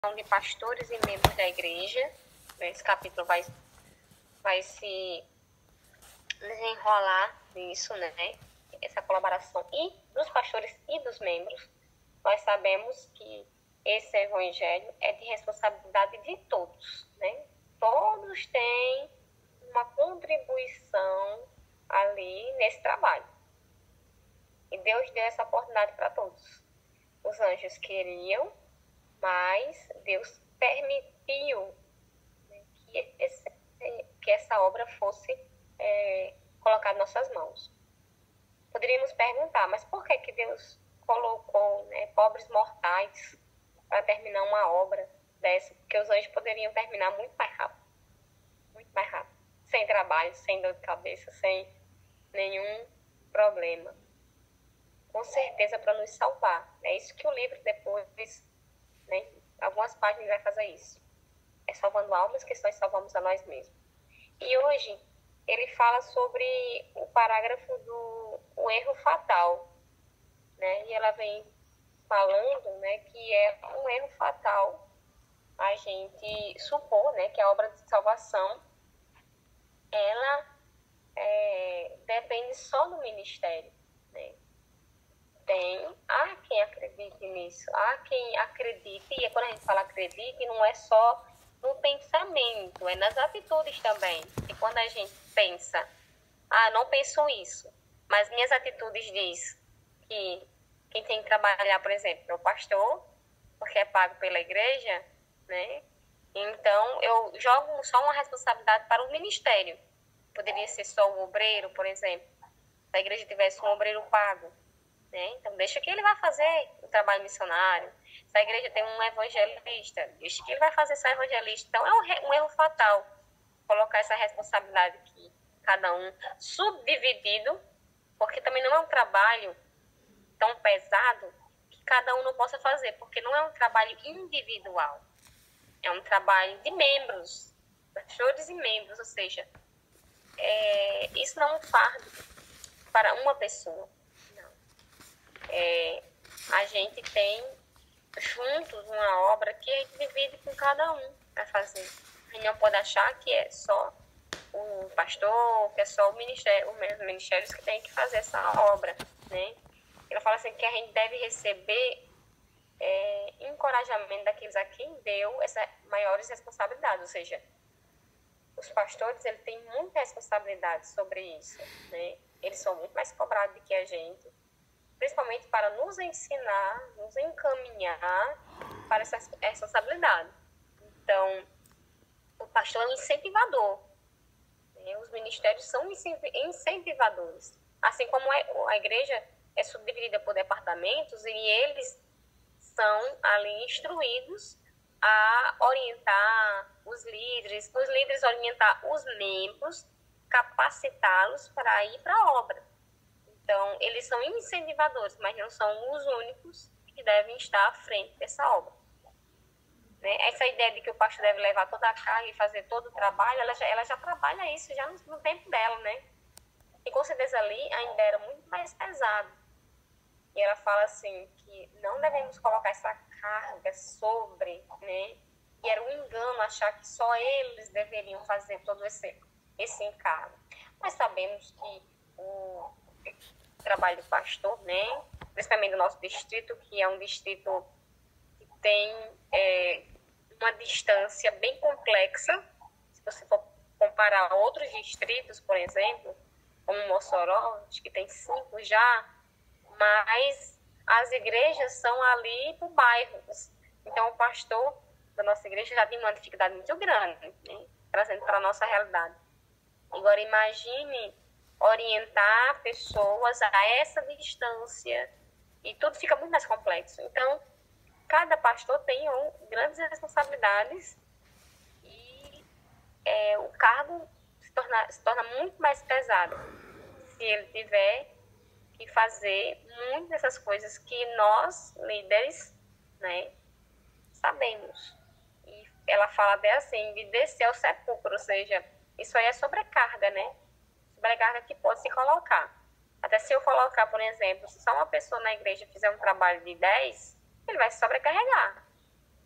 de pastores e membros da igreja. Esse capítulo vai se desenrolar nisso, né? Essa colaboração e dos pastores e dos membros. Nós sabemos que esse evangelho é de responsabilidade de todos, né? Todos têm uma contribuição ali nesse trabalho. E Deus deu essa oportunidade para todos. Os anjos queriam, mas Deus permitiu, né, que essa obra fosse colocada em nossas mãos. Poderíamos perguntar, mas por que Deus colocou, né, pobres mortais para terminar uma obra dessa? Porque os anjos poderiam terminar muito mais rápido, sem trabalho, sem dor de cabeça, sem nenhum problema. Com certeza para nos salvar. É isso que o livro depois, né, algumas páginas vai fazer isso. É salvando almas que nós salvamos a nós mesmos. E hoje ele fala sobre o parágrafo do erro fatal, né? E ela vem falando, né, que é um erro fatal a gente supor, né, que a obra de salvação ela depende só do ministério, né? Há quem acredite nisso, há quem acredite, e quando a gente fala acredite, não é só no pensamento, é nas atitudes também. E quando a gente pensa, não penso isso, mas minhas atitudes diz que quem tem que trabalhar, por exemplo, é o pastor, porque é pago pela igreja, né? Então, eu jogo só uma responsabilidade para o ministério. Poderia ser só o obreiro, por exemplo. Se a igreja tivesse um obreiro pago, né? Então, deixa que ele vai fazer o trabalho missionário. Se a igreja tem um evangelista, deixa que ele vai fazer só evangelista. Então, é um erro fatal colocar essa responsabilidade aqui, cada um subdividido, porque também não é um trabalho tão pesado que cada um não possa fazer, porque não é um trabalho individual. É um trabalho de membros, pastores e membros, ou seja, isso não é um fardo para uma pessoa. A gente tem juntos uma obra que a gente divide com cada um para fazer. A gente não pode achar que é só o pastor, que é só o ministério, os ministérios que tem que fazer essa obra, né? Ela fala assim que a gente deve receber encorajamento daqueles a quem deu essas maiores responsabilidades, ou seja, os pastores eles têm muita responsabilidade sobre isso, né? Eles são muito mais cobrados do que a gente, principalmente para nos ensinar, nos encaminhar para essa responsabilidade. Então, o pastor é um incentivador, né? Os ministérios são incentivadores. Assim como a igreja é subdividida por departamentos e eles são ali instruídos a orientar os líderes orientar os membros, capacitá-los para ir para a obra. Então, eles são incentivadores, mas não são os únicos que devem estar à frente dessa obra. Né? Essa ideia de que o pastor deve levar toda a carga e fazer todo o trabalho, ela já trabalha isso já no tempo dela, né? E com certeza ali ainda era muito mais pesado. E ela fala assim, que não devemos colocar essa carga sobre, né? E era um engano achar que só eles deveriam fazer todo esse encargo. Nós sabemos que o trabalho do pastor, né? Principalmente do nosso distrito, que é um distrito que tem uma distância bem complexa. Se você for comparar outros distritos, por exemplo, como Mossoró, acho que tem 5 já, mas as igrejas são ali por bairros. Então, o pastor da nossa igreja já tem uma dificuldade muito grande, né? Trazendo para a nossa realidade. Agora, imagine orientar pessoas a essa distância e tudo fica muito mais complexo. Então, cada pastor tem grandes responsabilidades e o cargo se torna muito mais pesado se ele tiver que fazer muitas dessas coisas que nós, líderes, né, sabemos. E ela fala até assim, de descer ao sepulcro, ou seja, isso aí é sobrecarga, né? Sobrecarga que pode se colocar. Até se eu colocar, por exemplo, se só uma pessoa na igreja fizer um trabalho de 10, ele vai se sobrecarregar.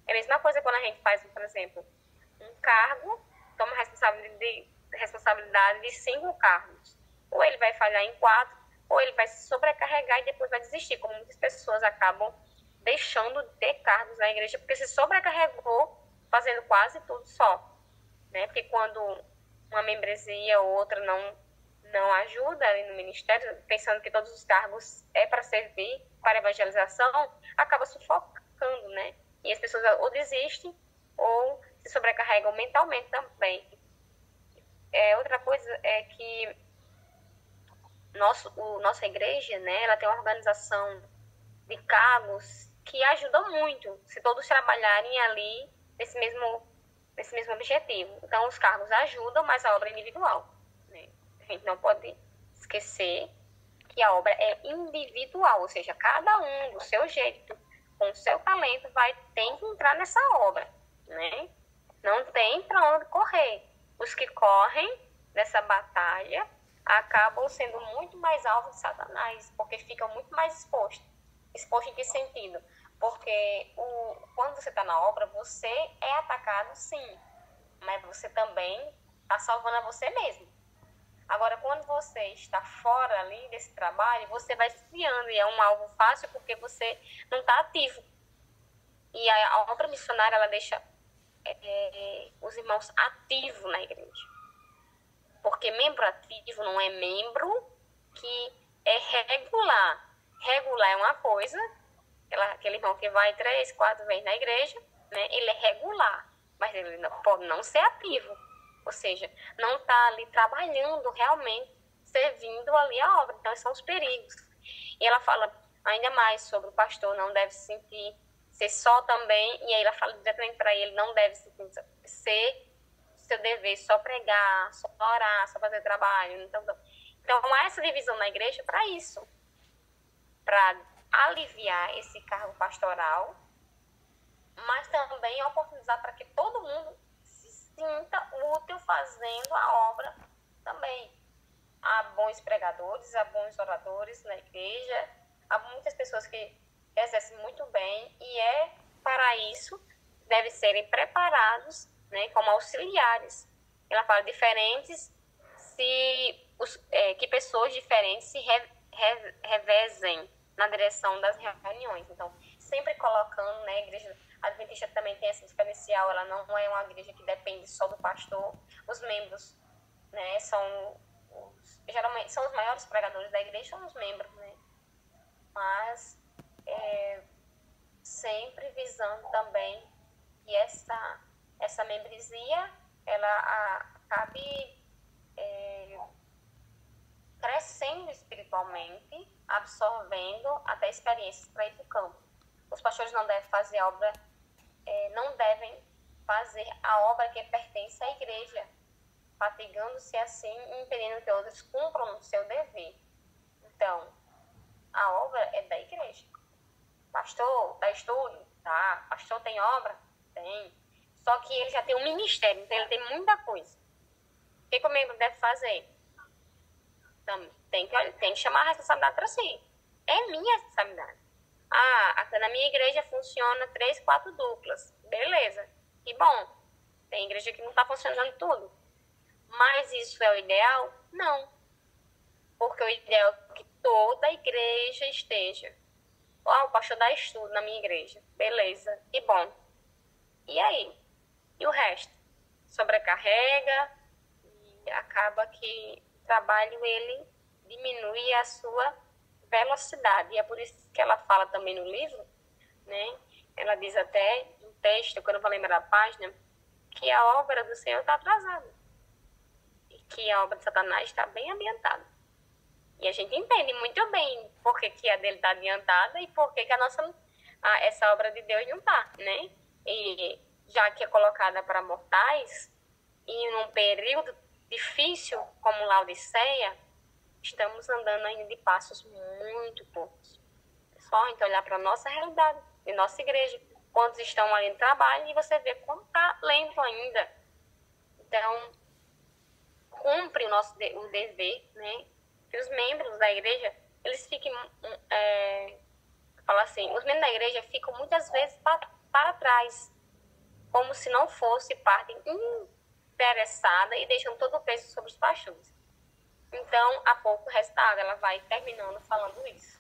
É a mesma coisa quando a gente faz, por exemplo, um cargo, toma responsabilidade de 5 cargos. Ou ele vai falhar em 4, ou ele vai se sobrecarregar e depois vai desistir, como muitas pessoas acabam deixando de ter cargos na igreja, porque se sobrecarregou fazendo quase tudo só. Né? Porque quando uma membresia ou outra não ajuda ali no ministério, pensando que todos os cargos é para servir para evangelização, acaba sufocando, né? E as pessoas ou desistem ou se sobrecarregam mentalmente também. Outra coisa é que nossa igreja, né, ela tem uma organização de cargos que ajuda muito, se todos trabalharem ali nesse mesmo objetivo. Então, os cargos ajudam, mas a obra é individual. Né? A gente não pode esquecer que a obra é individual, ou seja, cada um do seu jeito, com o seu talento, tem que entrar nessa obra. Né? Não tem para onde correr. Os que correm nessa batalha acabam sendo muito mais alvos de Satanás, porque ficam muito mais expostos. Exposto em que sentido? Porque quando você está na obra, você é atacado, sim, mas você também está salvando a você mesmo. Agora, quando você está fora ali desse trabalho, você vai esfriando e é um alvo fácil porque você não está ativo. E a obra missionária, ela deixa os irmãos ativos na igreja. Porque membro ativo não é membro que é regular. Regular é uma coisa, aquele irmão que vai 3, 4 vezes na igreja, né, ele é regular, mas ele pode não ser ativo. Ou seja, não está ali trabalhando realmente, servindo ali a obra. Então, esses são os perigos. E ela fala ainda mais sobre o pastor não deve se sentir ser só também, e aí ela fala diretamente para ele, não deve ser seu dever só pregar, só orar, só fazer trabalho. Então há essa divisão na igreja para isso, para aliviar esse cargo pastoral, mas também oportunizar para que todo mundo se sinta útil fazendo a obra também. Há bons pregadores, há bons oradores na igreja, há muitas pessoas que exercem muito bem e para isso devem serem preparados, né, como auxiliares. Ela fala diferentes, que pessoas diferentes se revezem na direção das reuniões. Então, sempre colocando, né, a igreja adventista também tem esse diferencial, ela não é uma igreja que depende só do pastor. Os membros, né, geralmente são os maiores pregadores da igreja, são os membros, né? Mas sempre visando também que essa membresia ela acabe crescendo espiritualmente, absorvendo até experiências para ir para o campo. Os pastores não devem fazer a obra que pertence à igreja, fatigando-se assim e impedindo que outros cumpram o seu dever. Então, a obra é da igreja. Pastor, dá estudo? Tá. Pastor tem obra? Tem. Só que ele já tem um ministério, então ele tem muita coisa. O que o membro deve fazer? Então, tem que chamar a responsabilidade para si. É minha responsabilidade. Na minha igreja funciona 3, 4 duplas. Beleza. Que bom. Tem igreja que não está funcionando tudo. Mas isso é o ideal? Não. Porque o ideal é que toda a igreja esteja. O pastor dá estudo na minha igreja. Beleza. Que bom. E aí? E o resto? Sobrecarrega e acaba que o trabalho ele diminui a sua velocidade. E é por isso que ela fala também no livro, né? Ela diz até no texto, quando eu vou lembrar a página, que a obra do Senhor está atrasada. E que a obra de Satanás está bem adiantada. E a gente entende muito bem por que a dele está adiantada e por que essa obra de Deus não está, né? E já que é colocada para mortais, e num período difícil como Laodiceia, estamos andando ainda de passos muito poucos. É só a gente olhar para a nossa realidade, de nossa igreja, quantos estão ali no trabalho, e você vê como está lento ainda. Então, cumpre o dever, né? Que os membros da igreja, eles fiquem, os membros da igreja ficam muitas vezes para trás. como se não fosse parte interessada e deixando todo o peso sobre os pastores. Então, a pouco resta água, ela vai terminando falando isso.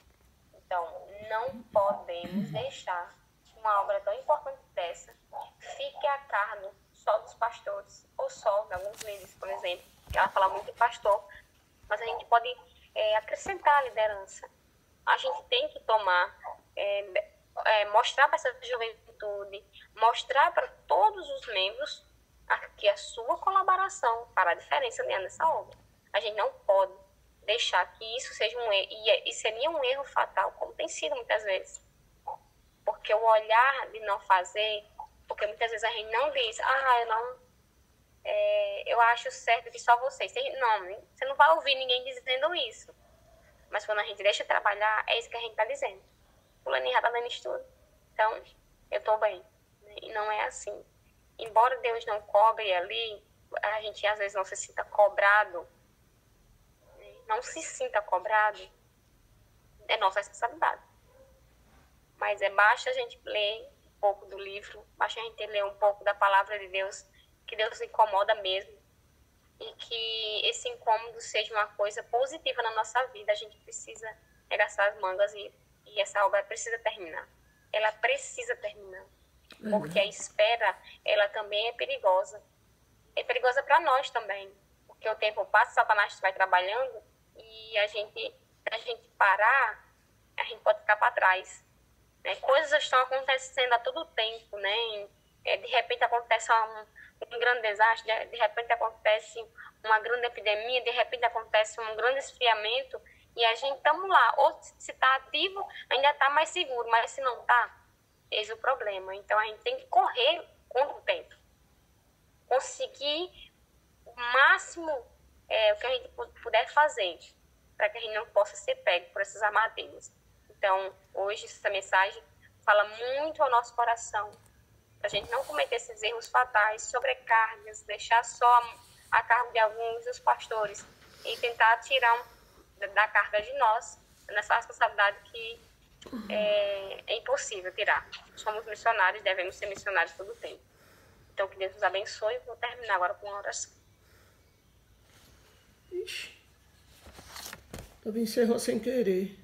Então, não podemos deixar uma obra tão importante dessa fique a cargo só dos pastores, ou só de alguns líderes, por exemplo, que ela fala muito de pastor, mas a gente pode acrescentar a liderança. A gente tem que tomar, mostrar para essa juventude, mostrar para todos os membros que a sua colaboração para a diferença dentro dessa obra. A gente não pode deixar que isso seja um erro, e seria um erro fatal, como tem sido muitas vezes. Porque o olhar de não fazer, porque muitas vezes a gente não diz, eu acho certo que só vocês. Não, você não vai ouvir ninguém dizendo isso. Mas quando a gente deixa trabalhar, é isso que a gente está dizendo. Fulaninha já está dando estudo, então eu estou bem. E não é assim. Embora Deus não cobre ali, a gente às vezes não se sinta cobrado, não se sinta cobrado, é nossa responsabilidade. Mas basta a gente ler um pouco do livro, basta a gente ler um pouco da palavra de Deus, que Deus incomoda mesmo, e que esse incômodo seja uma coisa positiva na nossa vida. A gente precisa arregaçar as mangas e essa obra precisa terminar. Ela precisa terminar. Porque a espera, ela também é perigosa. É perigosa para nós também. Porque o tempo passa, Satanás vai trabalhando e a gente parar, a gente pode ficar para trás. Né? Coisas estão acontecendo a todo tempo, né? De repente acontece um grande desastre, de repente acontece uma grande epidemia, de repente acontece um grande esfriamento e a gente estamos lá. Ou se está ativo, ainda está mais seguro, mas se não está, eis o problema. Então a gente tem que correr contra o tempo. Conseguir o máximo o que a gente puder fazer para que a gente não possa ser pego por essas armadilhas. Então, hoje, essa mensagem fala muito ao nosso coração, para a gente não cometer esses erros fatais, sobrecargas, deixar só a carga de alguns dos pastores e tentar tirar da carga de nós, nessa responsabilidade que é impossível tirar. Somos missionários, devemos ser missionários todo o tempo. Então, que Deus nos abençoe. Vou terminar agora com uma oração. Ixi, também encerrou sem querer.